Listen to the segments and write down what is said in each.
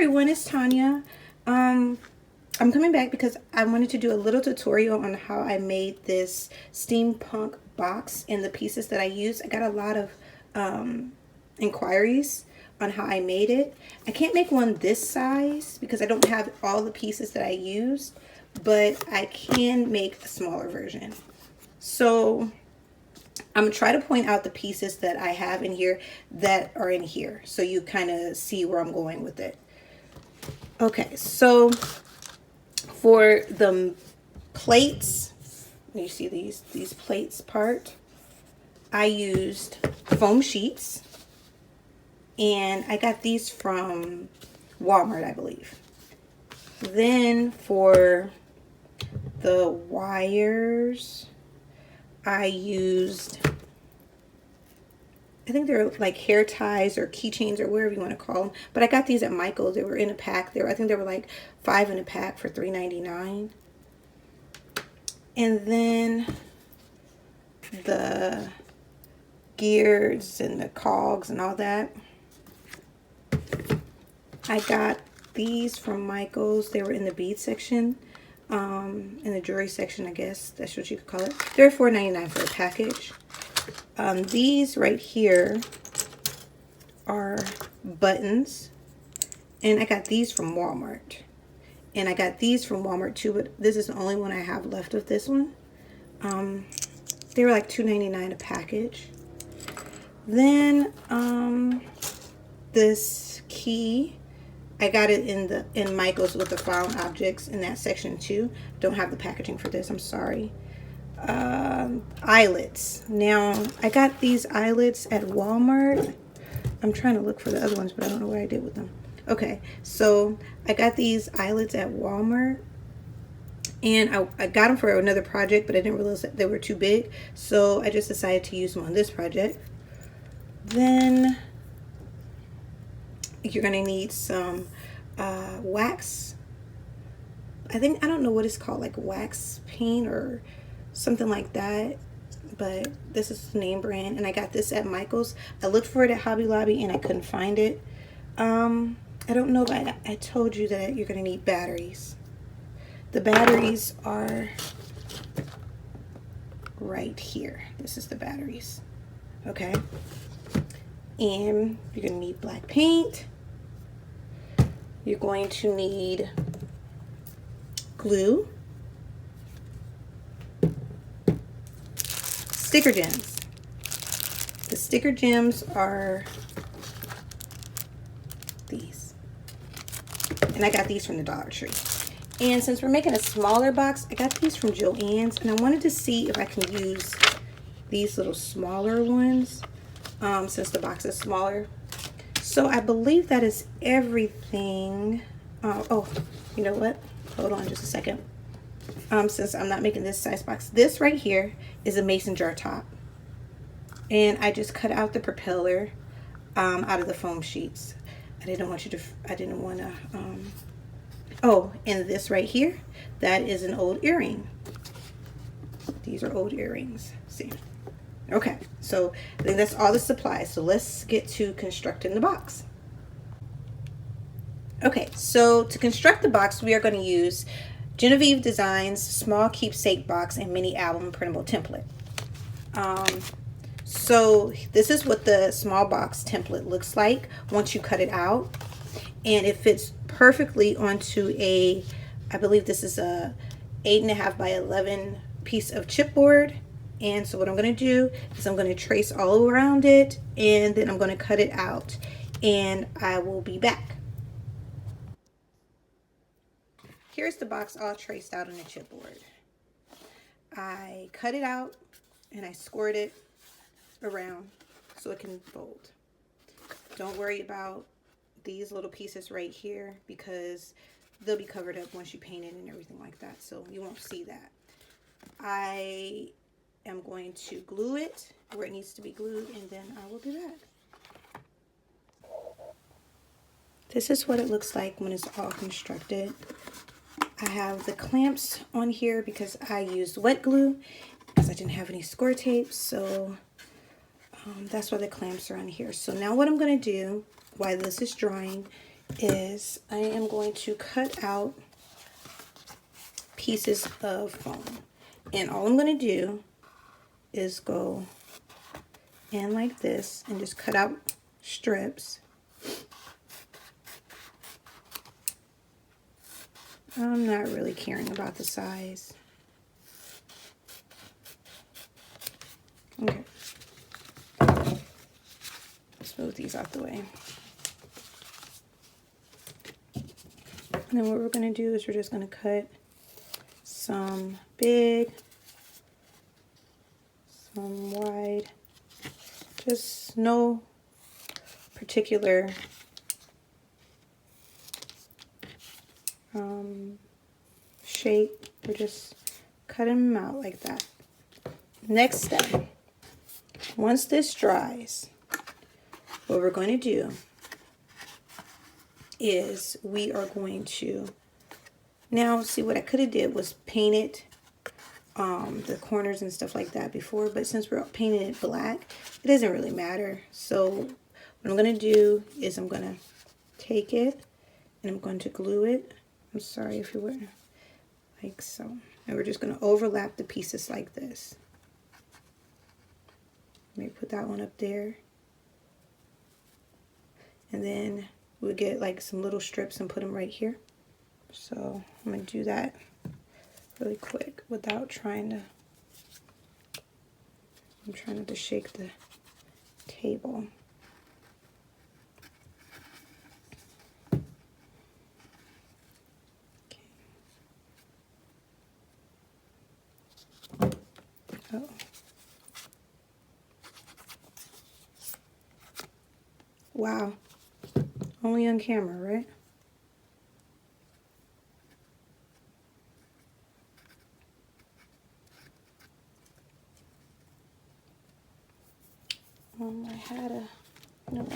everyone, it's Tonya. I'm coming back because I wanted to do a little tutorial on how I made this steampunk box and the pieces that I used. I got a lot of inquiries on how I made it. I can't make one this size because I don't have all the pieces that I used, but I can make a smaller version. So I'm gonna try to point out the pieces that I have in here that are in here so you kind of see where I'm going with it. Okay, so for the plates, you see these plates part, I used foam sheets, and I got these from Walmart, I believe. Then for the wires, I used, I think they're like hair ties or keychains or whatever you want to call them. But I got these at Michael's. They were in a pack. I think they were like 5 in a pack for $3.99. And then the gears and the cogs and all that, I got these from Michael's. They were in the bead section, in the jewelry section, I guess that's what you could call it. They're $4.99 for a package. These right here are buttons, and I got these from Walmart. And I got these from Walmart too, but this is the only one I have left of this one. They were like $2.99 a package. Then this key, I got it in Michael's with the found objects in that section too. Don't have the packaging for this, I'm sorry. Eyelets. Now I got these eyelets at Walmart. I'm trying to look for the other ones, but I don't know what I did with them. Okay, so I got these eyelets at Walmart, and I got them for another project, but I didn't realize that they were too big, so I just decided to use them on this project. Then you're gonna need some wax. I don't know what it's called, like wax paint or something like that, but this is the name brand, and I got this at Michael's. I looked for it at Hobby Lobby and I couldn't find it. I don't know if I told you that you're gonna need batteries. The batteries are right here. This is the batteries. Okay, and you're gonna need black paint. You're going to need glue, sticker gems. The sticker gems are these, and I got these from the Dollar Tree. And since we're making a smaller box, I got these from Joann's, and I wanted to see if I can use these little smaller ones, since the box is smaller. So I believe that is everything. Oh, you know what? Hold on just a second. Since I'm not making this size box, this right here is a mason jar top, and I just cut out the propeller out of the foam sheets. I didn't want to. Oh, and this right here, that is an old earring. These are old earrings. See. Okay, so I think that's all the supplies. So let's get to constructing the box. Okay, so to construct the box, we are going to use Genevieve Designs small keepsake box and mini album printable template. So this is what the small box template looks like once you cut it out, and it fits perfectly onto a, I believe this is a 8.5 by 11 piece of chipboard. And so what I'm going to do is I'm going to trace all around it, and then I'm going to cut it out, and I will be back. Here's the box all traced out on the chipboard. I cut it out and I scored it around so it can fold. Don't worry about these little pieces right here because they'll be covered up once you paint it and everything like that, so you won't see that. I am going to glue it where it needs to be glued, and then I will be back. This is what it looks like when it's all constructed. I have the clamps on here because I used wet glue because I didn't have any score tape, so that's why the clamps are on here. So now what I'm going to do while this is drying is I am going to cut out pieces of foam. And all I'm going to do is go in like this and just cut out strips. I'm not really caring about the size. Okay. Let's move these out the way. And then what we're going to do is we're just going to cut some big, some wide, just no particular shape. We're just cutting them out like that. Next step, once this dries, what we're going to do is we are going to, now see what I could have did was painted the corners and stuff like that before, but since we're painting it black, it doesn't really matter. So what I'm going to do is I'm going to take it and I'm going to glue it. I'm sorry if you were like so. And we're just going to overlap the pieces like this. Let me put that one up there. And then we'll get like some little strips and put them right here. So I'm going to do that really quick without trying to, I'm trying not to shake the table. Okay. Oh. Wow. Only on camera, right? I had a, no,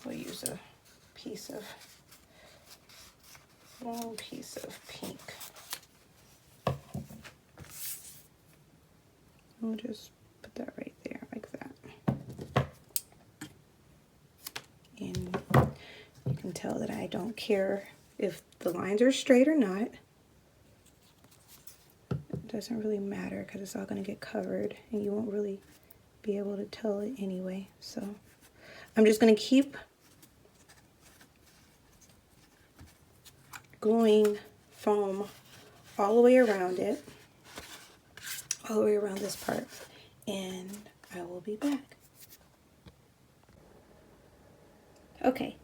we'll use a piece of, long piece of pink. We'll just put that right there like that. And you can tell that I don't care if the lines are straight or not. It doesn't really matter because it's all going to get covered and you won't really be able to tell it anyway. So I'm just going to keep gluing foam all the way around it, all the way around this part, and I will be back. Okay,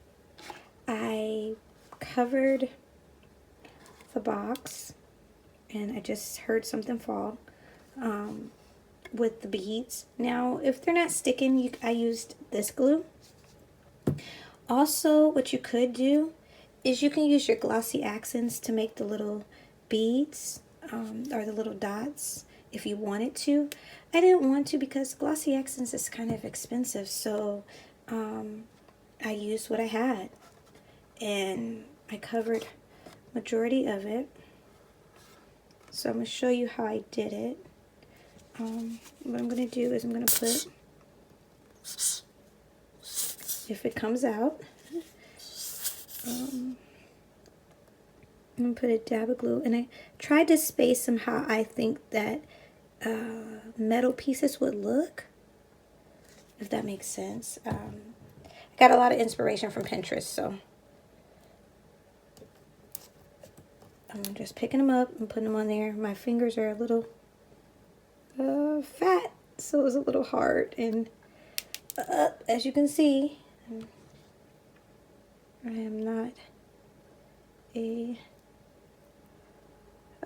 I covered the box and I just heard something fall with the beads. Now, if they're not sticking, I used this glue. Also, what you could do is you can use your glossy accents to make the little beads or the little dots if you wanted to. I didn't want to because glossy accents is kind of expensive, so I used what I had and I covered majority of it. So I'm going to show you how I did it. What I'm going to do is I'm going to put, if it comes out, I'm going to put a dab of glue, and I tried to space them how I think that metal pieces would look, if that makes sense. I got a lot of inspiration from Pinterest, so I'm just picking them up and putting them on there. My fingers are a little fat, so it was a little hard, and as you can see, I am not a,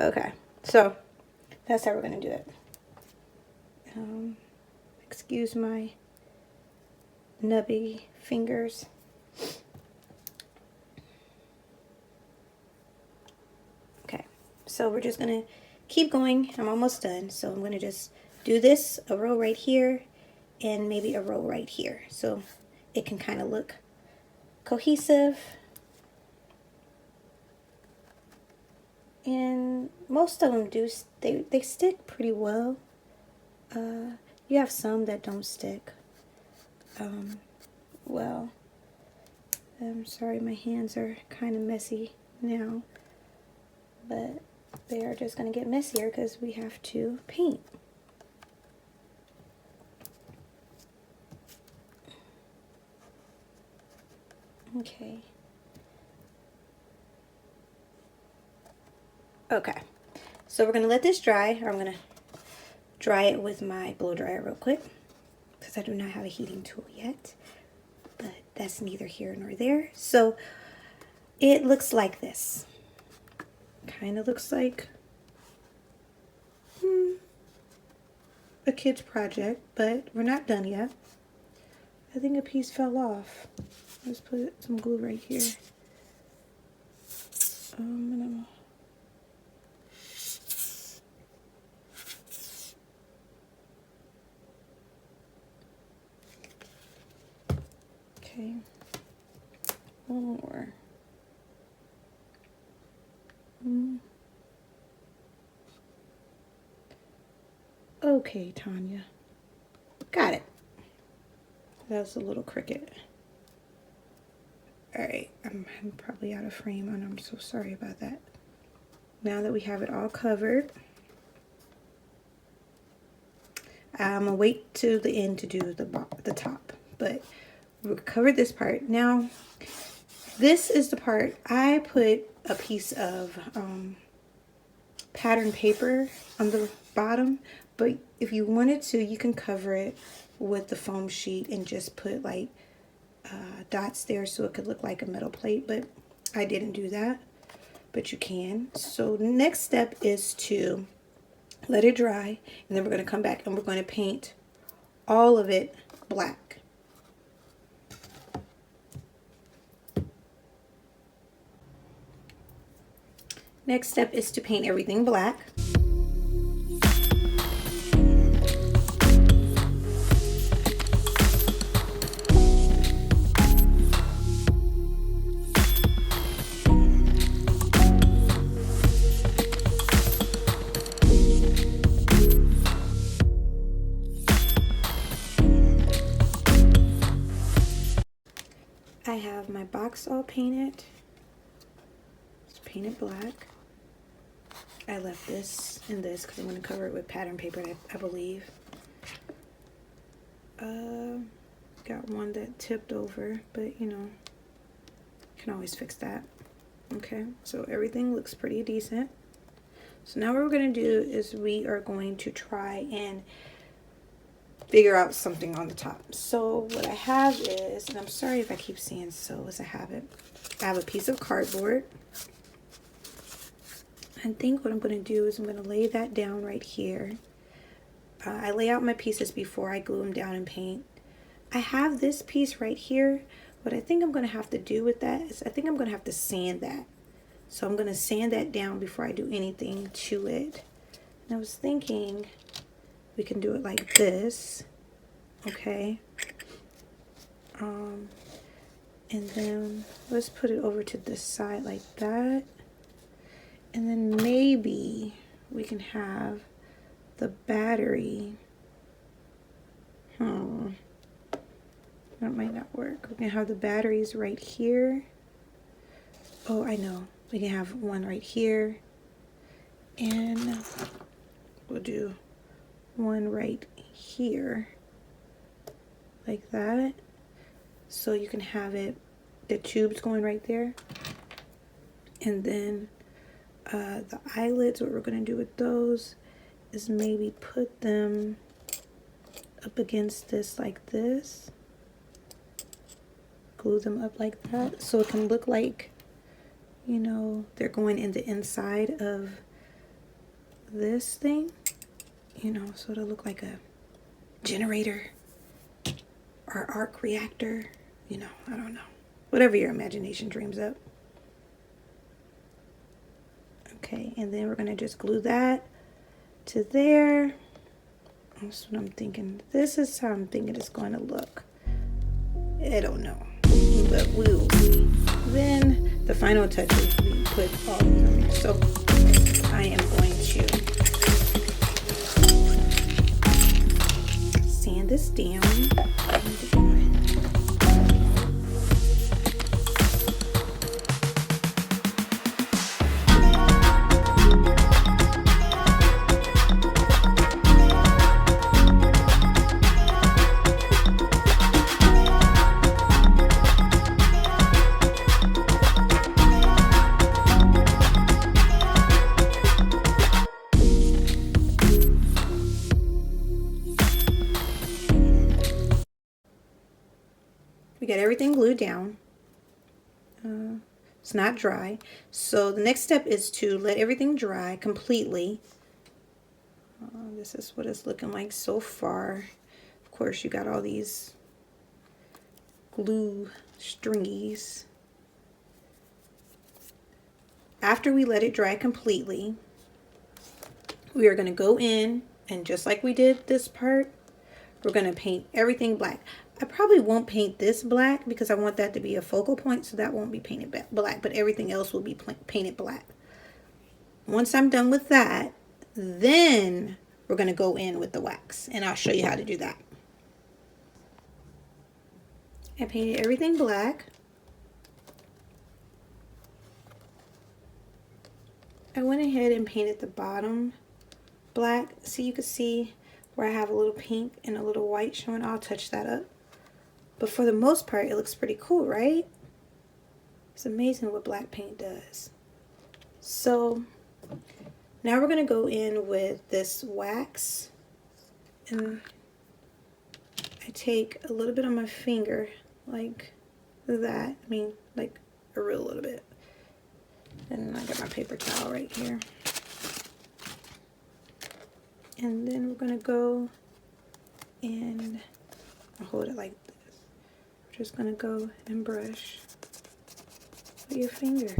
okay, so that's how we're going to do it. Excuse my nubby fingers. Okay, so we're just going to keep going. I'm almost done, so I'm going to just do this, a row right here, and maybe a row right here, so it can kind of look cohesive. And most of them do, they stick pretty well. You have some that don't stick well. I'm sorry, my hands are kind of messy now, but they are just going to get messier because we have to paint. Okay. Okay, so we're going to let this dry, or I'm going to dry it with my blow dryer real quick because I do not have a heating tool yet, but that's neither here nor there. So it looks like this. Kind of looks like a kid's project, but we're not done yet. I think a piece fell off. Let's put some glue right here. Okay, one more. Okay, Tonya. Got it. That's a little cricket. Alright, I'm probably out of frame, and I'm so sorry about that. Now that we have it all covered, I'm gonna wait till the end to do the top, but we've covered this part. Now, this is the part I put a piece of pattern paper on the bottom, but if you wanted to, you can cover it with the foam sheet and just put like dots there so it could look like a metal plate, but I didn't do that, but you can. So the next step is to let it dry, and then we're going to come back and we're going to paint all of it black. Next step is to paint everything black. I have my box all painted. It's painted black. I left this and this because I'm going to cover it with pattern paper, I believe. Got one that tipped over, but you know, can always fix that. Okay, so everything looks pretty decent. So now what we're going to do is we are going to try and figure out something on the top. So what I have is, and I'm sorry if I keep saying so, as I have it, I have a piece of cardboard. I think what I'm going to do is I'm going to lay that down right here. I lay out my pieces before I glue them down and paint. I have this piece right here. What I think I'm going to have to do with that is I think I'm going to have to sand that. So I'm going to sand that down before I do anything to it. And I was thinking we can do it like this. Okay. And then let's put it over to this side like that. And then maybe we can have the battery. That might not work. We can have the batteries right here. Oh, I know. We can have one right here. And we'll do one right here. Like that. So you can have it, the tubes going right there. And then the eyelets, what we're going to do with those is maybe put them up against this like this. Glue them up like that so it can look like, you know, they're going in the inside of this thing, you know, so it'll look like a generator or arc reactor, you know, I don't know, whatever your imagination dreams up. Okay, and then we're gonna just glue that to there. That's what I'm thinking. This is how I'm thinking it's going to look. I don't know, but we will see. Then the final touches, we put all these on there. So I am going to sand this down. We got everything glued down. It's not dry. So the next step is to let everything dry completely. This is what it's looking like so far. Of course, you got all these glue stringies. After we let it dry completely, we are going to go in, and just like we did this part, we're going to paint everything black. I probably won't paint this black because I want that to be a focal point, so that won't be painted black, but everything else will be painted black. Once I'm done with that, then we're going to go in with the wax, and I'll show you how to do that. I painted everything black. I went ahead and painted the bottom black, so you can see where I have a little pink and a little white showing. I'll touch that up. But for the most part, it looks pretty cool, right? It's amazing what black paint does. So now we're going to go in with this wax, and I take a little bit on my finger like that. I mean, like a real little bit. And I got my paper towel right here. And then we're going to go and hold it like this. We're just going to go and brush with your finger.